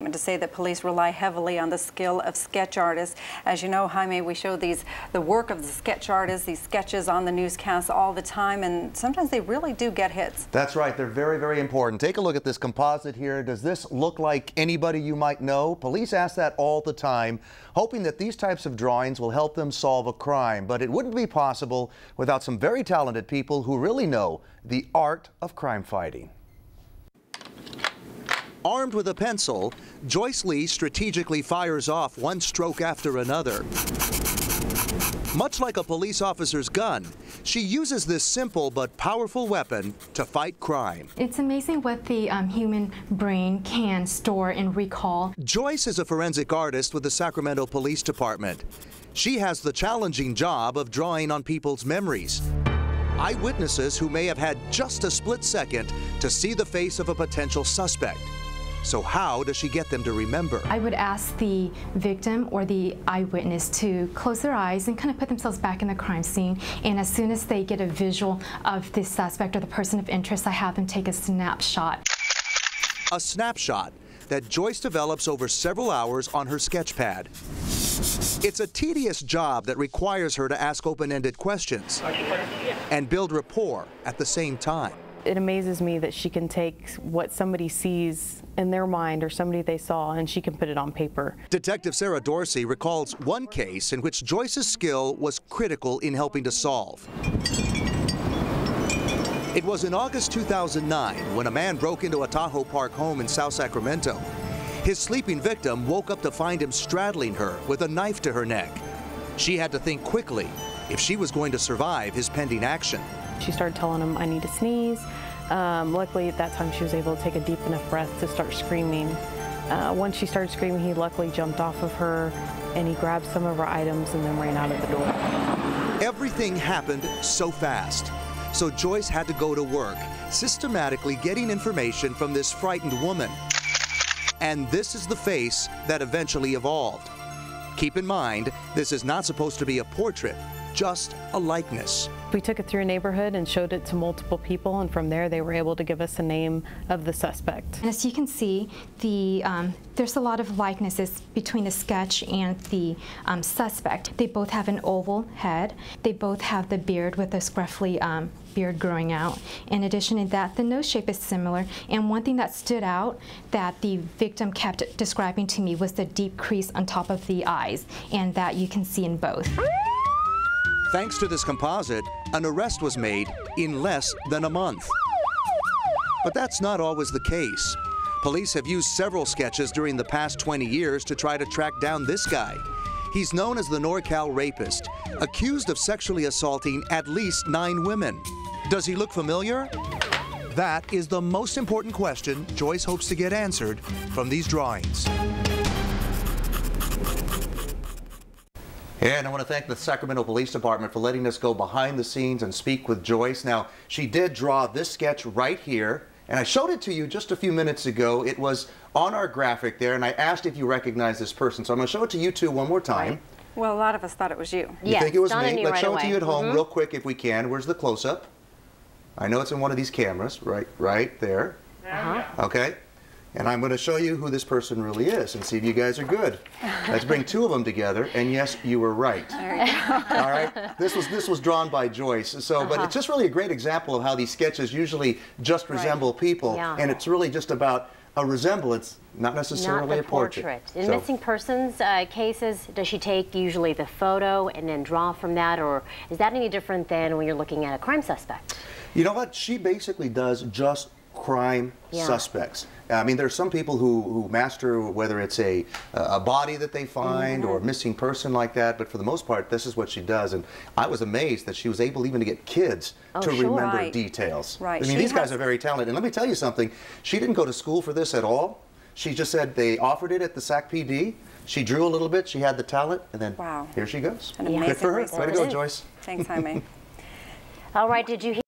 To say that police rely heavily on the skill of sketch artists. As you know, Jaime, we show the work of the sketch artists, these sketches on the newscasts all the time, and sometimes they really do get hits. That's right. They're very, very important. Take a look at this composite here. Does this look like anybody you might know? Police ask that all the time, hoping that these types of drawings will help them solve a crime. But it wouldn't be possible without some very talented people who really know the art of crime fighting. Armed with a pencil, Joyce Lee strategically fires off one stroke after another. Much like a police officer's gun, she uses this simple but powerful weapon to fight crime. It's amazing what the human brain can store and recall. Joyce is a forensic artist with the Sacramento Police Department. She has the challenging job of drawing on people's memories. Eyewitnesses who may have had just a split second to see the face of a potential suspect. So how does she get them to remember? I would ask the victim or the eyewitness to close their eyes and kind of put themselves back in the crime scene. And as soon as they get a visual of the suspect or the person of interest, I have them take a snapshot. A snapshot that Joyce develops over several hours on her sketch pad. It's a tedious job that requires her to ask open-ended questions and build rapport at the same time. It amazes me that she can take what somebody sees in their mind or somebody they saw and she can put it on paper. Detective Sarah Dorsey recalls one case in which Joyce's skill was critical in helping to solve. It was in August 2009 when a man broke into a Tahoe Park home in South Sacramento. His sleeping victim woke up to find him straddling her with a knife to her neck. She had to think quickly if she was going to survive his pending action. She started telling him, "I need to sneeze." Luckily, at that time, she was able to take a deep enough breath to start screaming. Once she started screaming, he luckily jumped off of her, and he grabbed some of her items and then ran out of the door. Everything happened so fast, so Joyce had to go to work, systematically getting information from this frightened woman. And this is the face that eventually evolved. Keep in mind, this is not supposed to be a portrait, just a likeness. We took it through a neighborhood and showed it to multiple people, and from there they were able to give us a name of the suspect. As you can see, there's a lot of likenesses between the sketch and the suspect. They both have an oval head. They both have the beard with a scruffy beard growing out. In addition to that, the nose shape is similar, and one thing that stood out that the victim kept describing to me was the deep crease on top of the eyes, and that you can see in both. Thanks to this composite, an arrest was made in less than a month. But that's not always the case. Police have used several sketches during the past 20 years to try to track down this guy. He's known as the NorCal rapist, accused of sexually assaulting at least 9 women. Does he look familiar? That is the most important question Joyce hopes to get answered from these drawings. And I want to thank the Sacramento Police Department for letting us go behind the scenes and speak with Joyce. Now, she did draw this sketch right here, and I showed it to you just a few minutes ago. It was on our graphic there, and I asked if you recognize this person. So I'm going to show it to you two one more time. Right. Well, a lot of us thought it was you. You think it was me? Let's show it to you at home Mm-hmm. real quick if we can. Where's the close-up? I know it's in one of these cameras, right there. Okay. And I'm going to show you who this person really is and see if you guys are good. Let's bring two of them together, and yes, you were right. There you go. All right. This was drawn by Joyce. So, but it's just really a great example of how these sketches usually just resemble people, and it's really just about a resemblance, not necessarily a portrait. In missing persons cases, does she take usually the photo and then draw from that, or is that any different than when you're looking at a crime suspect? You know what? She basically does just crime suspects. I mean, there's some people who master whether it's a body that they find or a missing person like that, but for the most part, this is what she does. And I was amazed that she was able even to get kids to remember details. Right. I mean, these guys are very talented. And let me tell you something, she didn't go to school for this at all. She just said they offered it at the Sac PD. She drew a little bit, she had the talent, and then here she goes. An amazing Good for her. Way to go, Joyce. Thanks, Jaime. All right, did you hear?